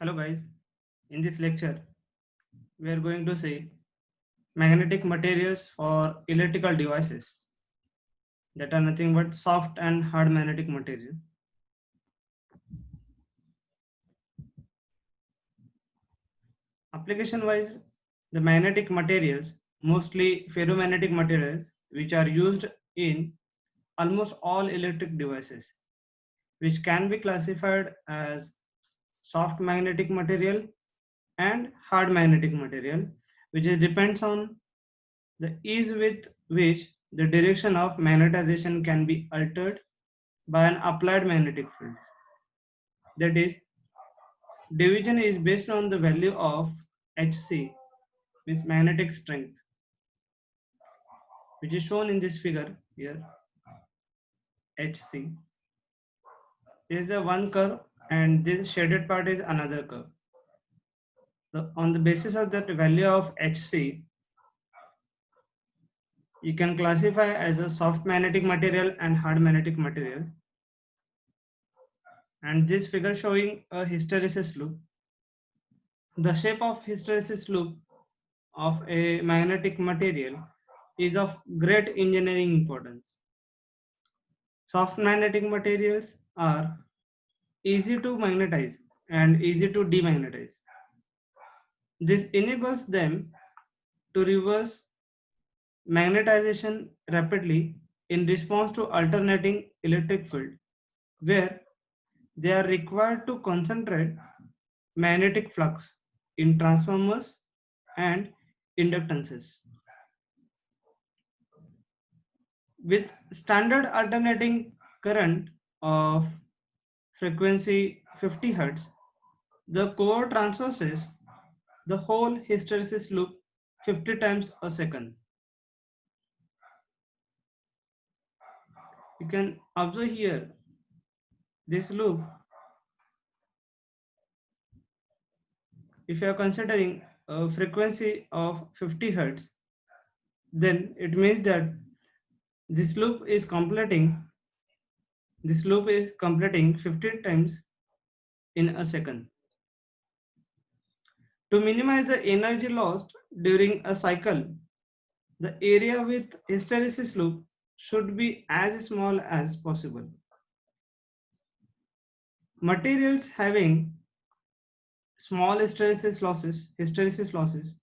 Hello guys, in this lecture we are going to see magnetic materials for electrical devices that are nothing but soft and hard magnetic materials. Application wise, the magnetic materials, mostly ferromagnetic materials, which are used in almost all electric devices, which can be classified as soft magnetic material and hard magnetic material, which is depends on the ease with which the direction of magnetization can be altered by an applied magnetic field. That is, division is based on the value of Hc, means magnetic strength, which is shown in this figure here. Hc is the one curve, and this shaded part is another curve. On the basis of that value of Hc, you can classify as a soft magnetic material and hard magnetic material. And this figure showing a hysteresis loop. The shape of hysteresis loop of a magnetic material is of great engineering importance. Soft magnetic materials are easy to magnetize and easy to demagnetize. This enables them to reverse magnetization rapidly in response to alternating electric field, where they are required to concentrate magnetic flux in transformers and inductances. With standard alternating current of frequency 50 Hz, the core traverses the whole hysteresis loop 50 times a second. You can observe here this loop. If you are considering a frequency of 50 Hz, then it means that this loop is completing this loop is completing 50 times in a second. To minimize the energy lost during a cycle, the area with hysteresis loop should be as small as possible. Materials having small hysteresis losses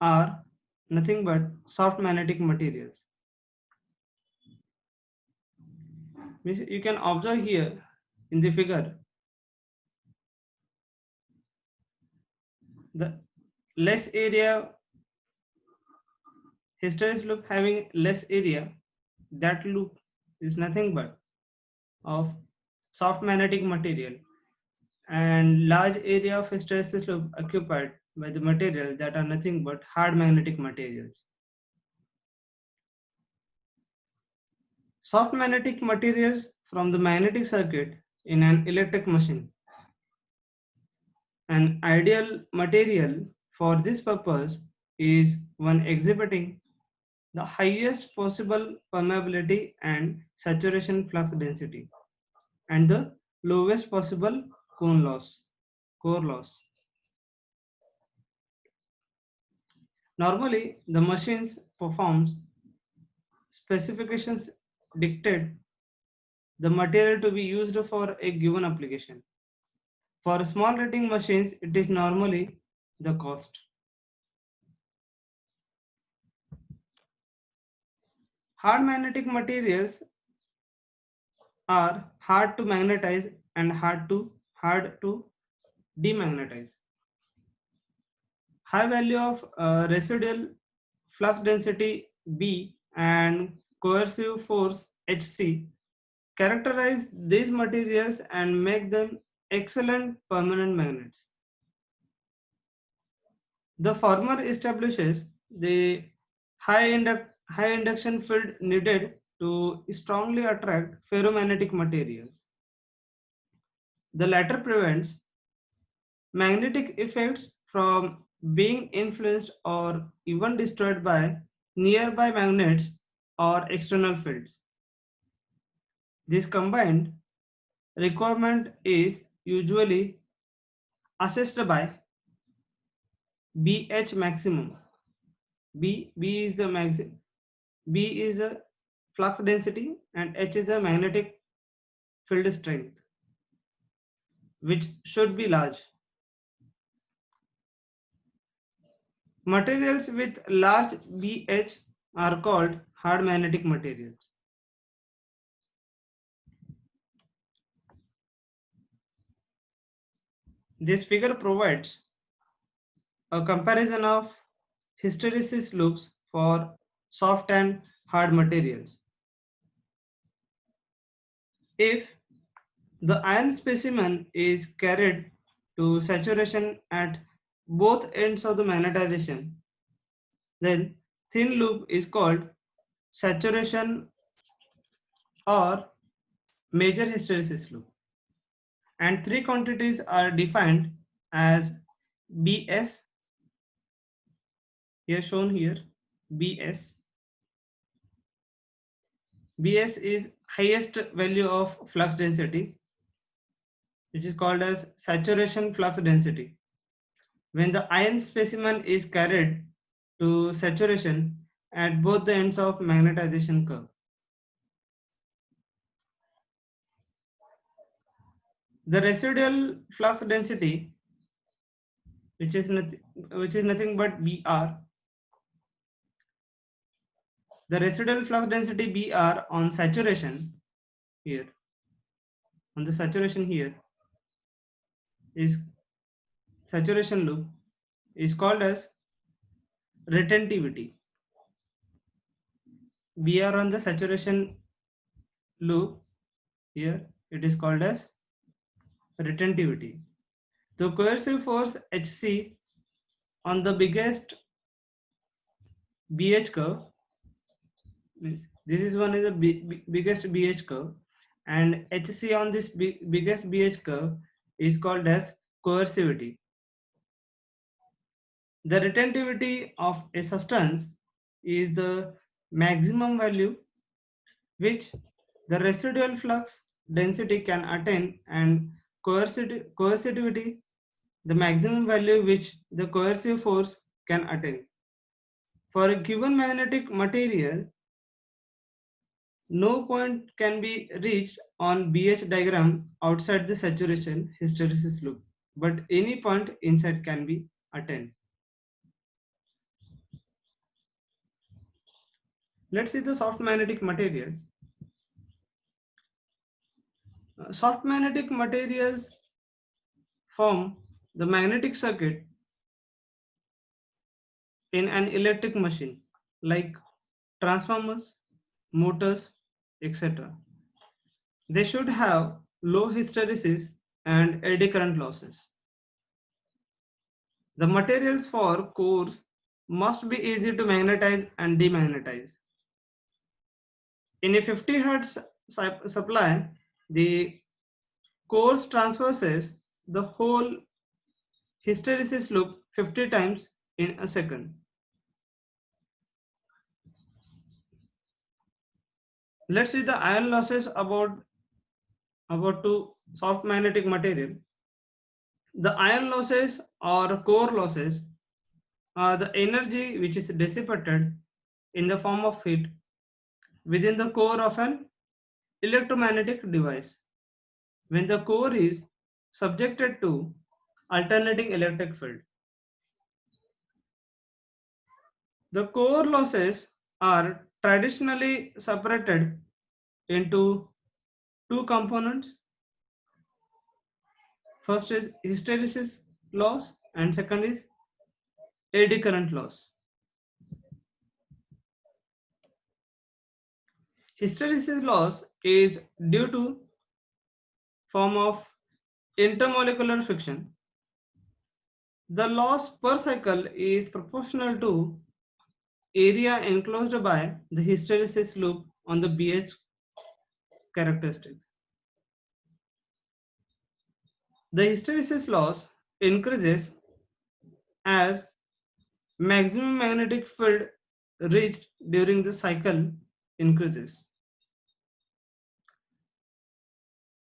are nothing but soft magnetic materials. You can observe here in the figure the less area hysteresis loop having less area, that loop is nothing but of soft magnetic material, and large area of hysteresis loop occupied by the material that are nothing but hard magnetic materials. Soft magnetic materials from the magnetic circuit in an electric machine. An ideal material for this purpose is one exhibiting the highest possible permeability and saturation flux density, and the lowest possible core loss. Normally, the machines performs specifications dictate the material to be used for a given application. For small rating machines, it is normally the cost. Hard magnetic materials are hard to magnetize and hard to demagnetize. High value of residual flux density B and coercive force Hc characterize these materials and make them excellent permanent magnets. The former establishes the high induction field needed to strongly attract ferromagnetic materials. The latter prevents magnetic effects from being influenced or even destroyed by nearby magnets or external fields. This combined requirement is usually assessed by BH maximum. B is the B is a flux density and H is a magnetic field strength, which should be large. Materials with large BH are called hard magnetic materials. This figure provides a comparison of hysteresis loops for soft and hard materials. If the iron specimen is carried to saturation at both ends of the magnetization, then thin loop is called saturation or major hysteresis loop. And three quantities are defined as BS, here shown here, BS. BS is highest value of flux density, which is called as saturation flux density. When the iron specimen is carried to saturation at both the ends of magnetization curve. The residual flux density, which is nothing but Br, the residual flux density Br on saturation here, on the saturation here, is saturation loop, is called as retentivity. Br on the saturation loop here, it is called as retentivity. The coercive force Hc on the biggest BH curve, means this is one of the biggest BH curve, and Hc on this biggest BH curve is called as coercivity. The retentivity of a substance is the maximum value which the residual flux density can attain, and coercivity, the maximum value which the coercive force can attain. For a given magnetic material, no point can be reached on BH diagram outside the saturation hysteresis loop, but any point inside can be attained. Let's see the soft magnetic materials. Soft magnetic materials form the magnetic circuit in an electric machine like transformers, motors, etc. They should have low hysteresis and eddy current losses. The materials for cores must be easy to magnetize and demagnetize. In a 50 Hz supply, the cores traverses the whole hysteresis loop 50 times in a second. Let's see the ion losses about to soft magnetic material. The ion losses or core losses are the energy which is dissipated in the form of heat within the core of an electromagnetic device when the core is subjected to alternating electric field. The core losses are traditionally separated into two components. First is hysteresis loss and second is eddy current loss. Hysteresis loss is due to form of intermolecular friction. The loss per cycle is proportional to area enclosed by the hysteresis loop on the BH characteristics. The hysteresis loss increases as maximum magnetic field reached during the cycle increases.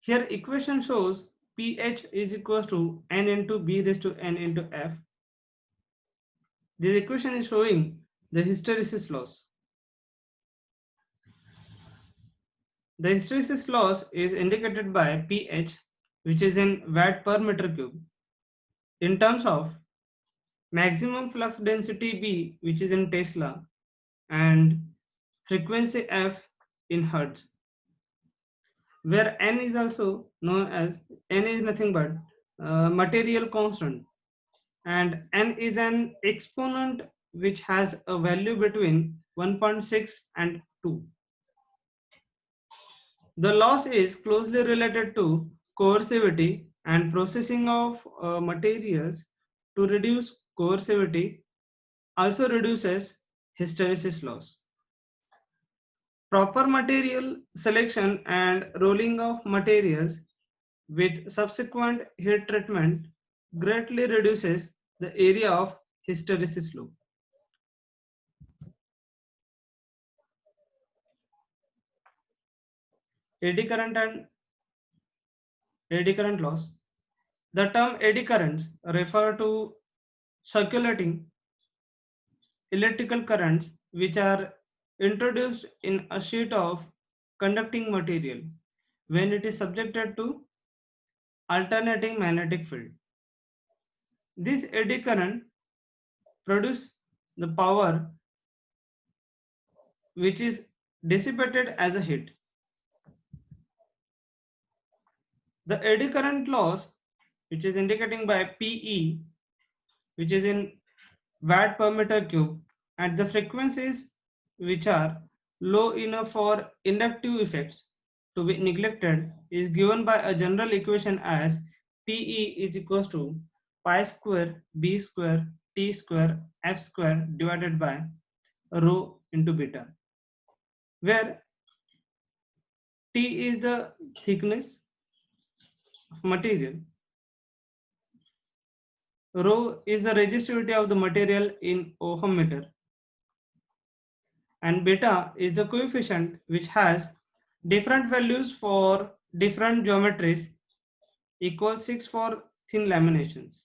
Here equation shows pH is equals to n into b raised to n into f. This equation is showing the hysteresis loss. The hysteresis loss is indicated by pH, which is in watt per meter cube, in terms of maximum flux density B, which is in Tesla, and frequency F in Hertz, where N is also known as N is nothing but material constant, and N is an exponent which has a value between 1.6 and 2. The loss is closely related to coercivity and processing of materials to reduce coercivity also reduces hysteresis loss. Proper material selection and rolling of materials with subsequent heat treatment greatly reduces the area of hysteresis loop. Eddy current and eddy current loss. The term eddy currents refer to circulating electrical currents which are introduced in a sheet of conducting material when it is subjected to alternating magnetic field. This eddy current produces the power which is dissipated as a heat. The eddy current loss, which is indicating by PE, which is in watt per meter cube, at the frequencies which are low enough for inductive effects to be neglected, is given by a general equation as PE is equals to pi square B square T square F square divided by rho into beta, where T is the thickness of material, rho is the resistivity of the material in ohm meter, and beta is the coefficient which has different values for different geometries, equals 6 for thin laminations.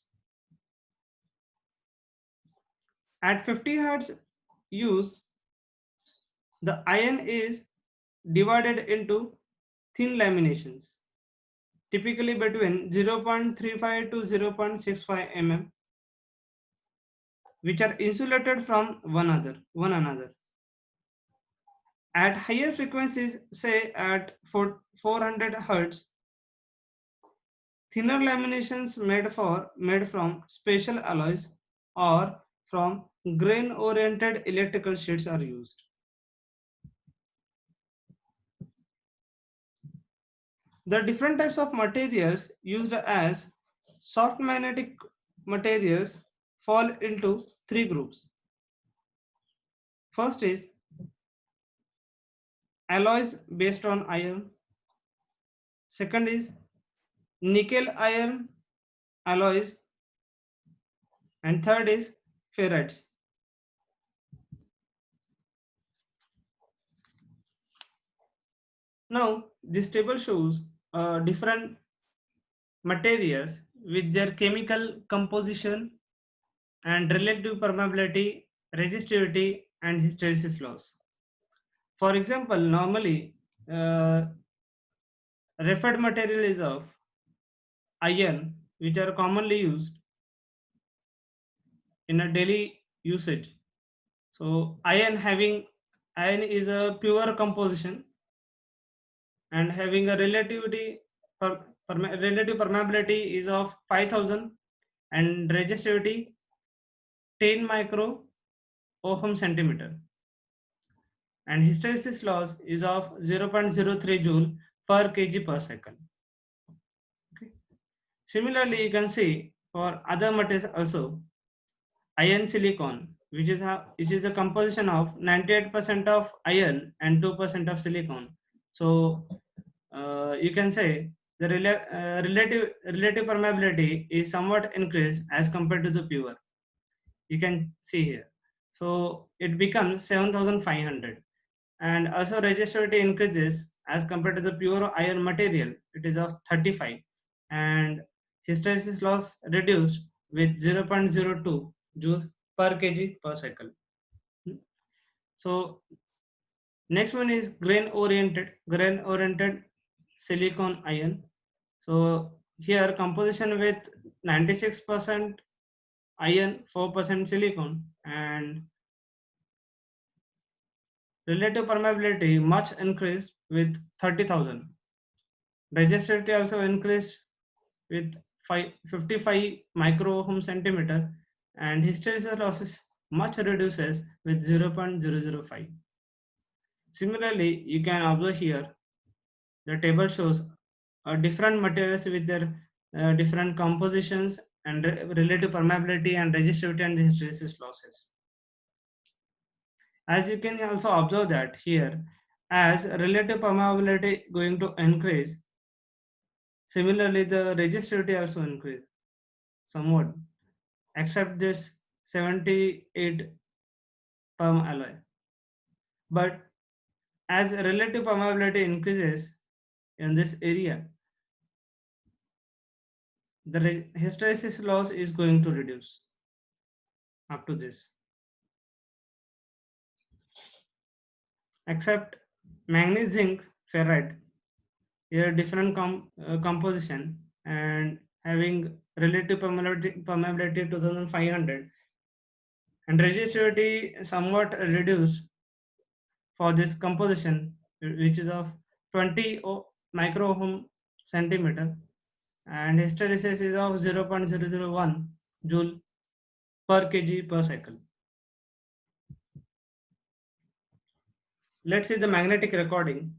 At 50 Hz use, the iron is divided into thin laminations, typically between 0.35 to 0.65 mm, which are insulated from one another. At higher frequencies, say at 400 Hz, thinner laminations made from special alloys or from grain-oriented electrical sheets are used. The different types of materials used as soft magnetic materials fall into three groups. First is alloys based on iron. Second is nickel iron alloys, and third is ferrites. Now this table shows different materials with their chemical composition and relative permeability, resistivity, and hysteresis loss. For example, normally uh, referred material is of iron, which are commonly used in a daily usage. So iron is a pure composition and having a relative permeability is of 5000 and resistivity 10 micro ohm centimeter, and hysteresis loss is of 0.03 joule per kg per second. Okay. Similarly, you can see for other materials also, iron silicon, which is a composition of 98% of iron and 2% of silicon. So you can say the relative permeability is somewhat increased as compared to the pure. You can see here. So it becomes 7500, and also resistivity increases as compared to the pure iron material. It is of 35. and hysteresis loss reduced with 0.02 joules per kg per cycle. So next one is grain oriented silicon ion. So here composition with 96% iron, 4% silicon, and relative permeability much increased with 30,000. Resistivity also increased with 55 micro ohm centimeter, and hysteresis losses much reduces with 0.005. Similarly, you can observe here the table shows different materials with their different compositions and relative permeability and resistivity and hysteresis losses. As you can also observe that here, as relative permeability going to increase, similarly the resistivity also increase somewhat, except this 78 perm alloy. But as relative permeability increases in this area, the hysteresis loss is going to reduce up to this. Except manganese zinc ferrite, here different composition and having relative permeability 2500 and resistivity somewhat reduced for this composition, which is of 20 micro ohm centimeter, and hysteresis is of 0.001 joule per kg per cycle. Let's see the magnetic recording,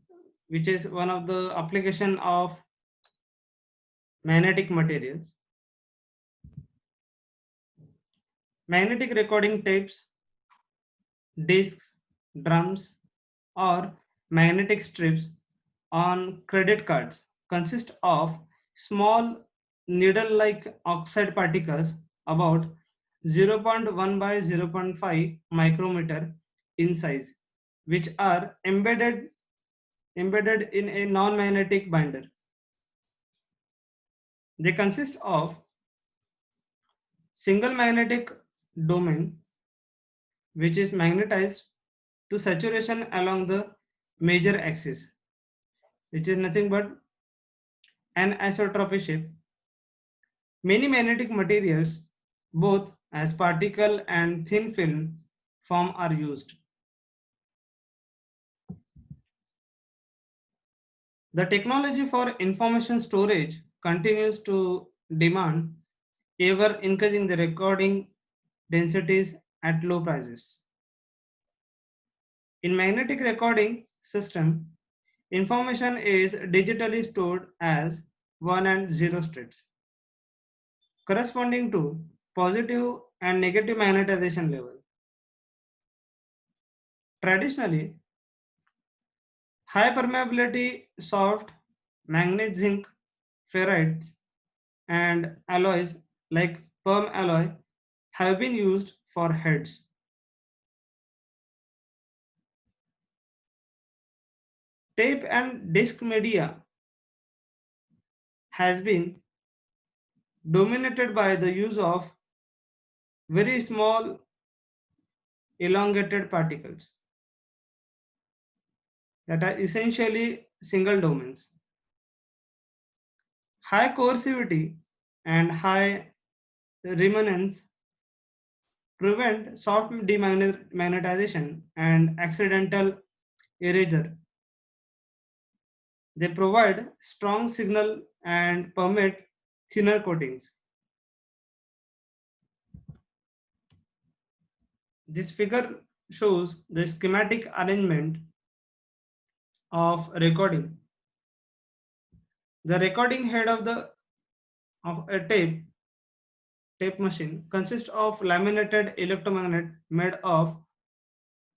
which is one of the application of magnetic materials. Magnetic recording tapes, discs, drums, or magnetic strips on credit cards consist of small needle-like oxide particles about 0.1 by 0.5 micrometer in size, which are embedded in a non-magnetic binder. They consist of single magnetic domain, which is magnetized to saturation along the major axis, which is nothing but an isotropy shape. Many magnetic materials, both as particle and thin film form, are used. The technology for information storage continues to demand ever increasing the recording densities at low prices. In magnetic recording system, information is digitally stored as 1 and 0 states, corresponding to positive and negative magnetization level. Traditionally, high permeability soft manganese zinc ferrites and alloys like perm alloy have been used for heads. Tape and disc media has been dominated by the use of very small elongated particles that are essentially single domains. High coercivity and high remanence prevent soft demagnetization and accidental erasure. They provide strong signal and permit thinner coatings. This figure shows the schematic arrangement of recording. The recording head of a tape machine consists of laminated electromagnet made of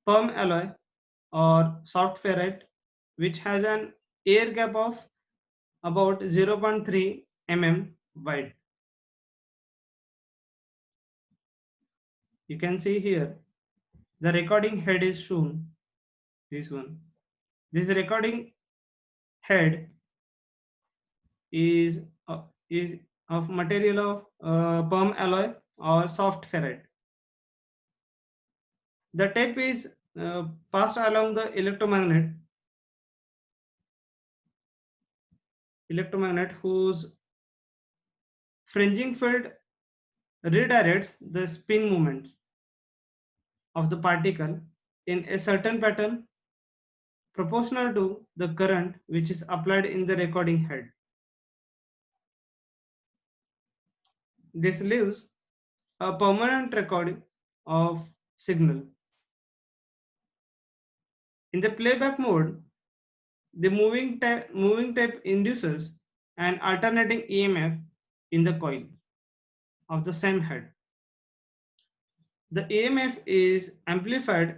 perm alloy or soft ferrite, which has an air gap of about 0.3 mm wide. You can see here the recording head is shown, this one. This recording head is is of material of perm alloy or soft ferrite. The tape is passed along the electromagnet whose fringing field redirects the spin movements of the particle in a certain pattern proportional to the current which is applied in the recording head. This leaves a permanent recording of signal. In the playback mode, the moving tape induces an alternating EMF in the coil of the same head. The EMF is amplified,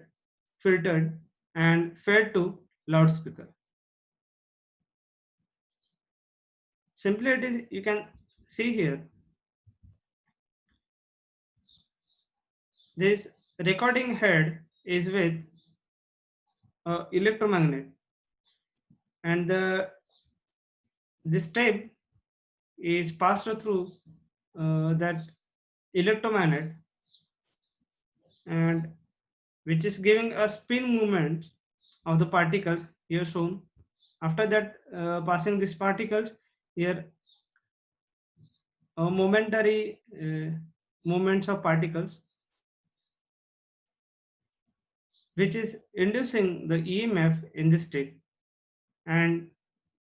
filtered, and fed to loudspeaker. Simply it is, you can see here, this recording head is with electromagnet, and this tape is passed through that electromagnet, and which is giving a spin movement of the particles here shown. After that, passing these particles here, momentary movements of particles, which is inducing the EMF in this tape, and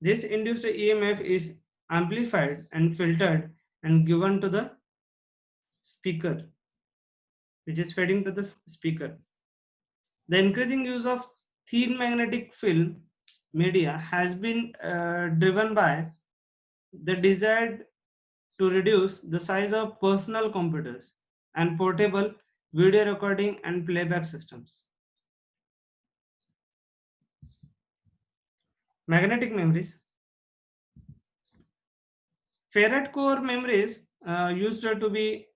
this induced EMF is amplified and filtered and given to the speaker, which is feeding to the speaker. The increasing use of thin magnetic film media has been driven by the desire to reduce the size of personal computers and portable video recording and playback systems. Magnetic memories. Ferrite core memories used to be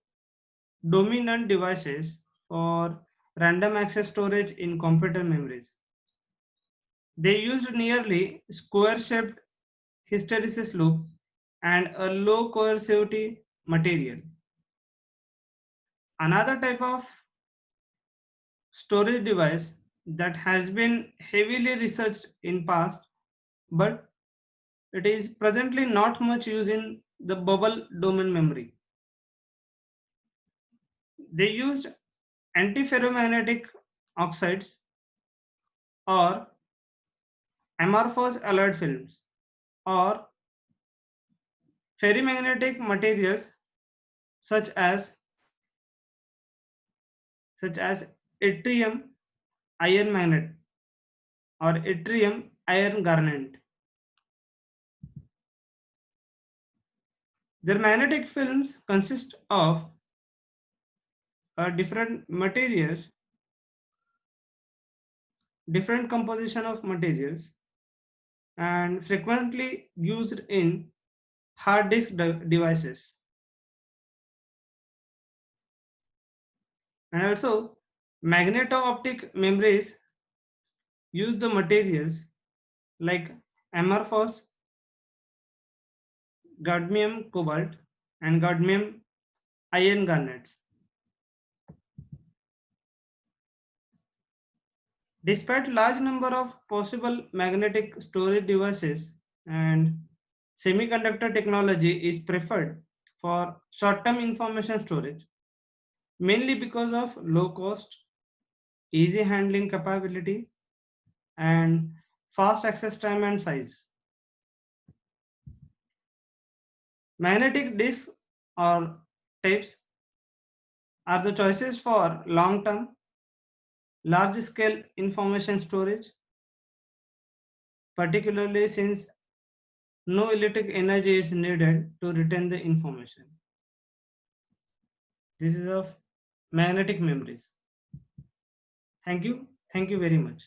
dominant devices for random access storage in computer memories. They used nearly square-shaped hysteresis loop and a low coercivity material. Another type of storage device that has been heavily researched in past, but it is presently not much used in the bubble domain memory. They used antiferromagnetic oxides or amorphous alloyed films or ferrimagnetic materials such as yttrium iron magnet or yttrium iron garnet. Their magnetic films consist of different materials, different composition of materials, and frequently used in hard disk devices. And also, magneto-optic memories use the materials like amorphous, cadmium cobalt, and cadmium iron garnets. Despite large number of possible magnetic storage devices, and semiconductor technology is preferred for short-term information storage, mainly because of low cost, easy handling capability, and fast access time and size. Magnetic disks or tapes are the choices for long-term, large-scale information storage, particularly since no electric energy is needed to retain the information. This is of magnetic memories. Thank you. Thank you very much.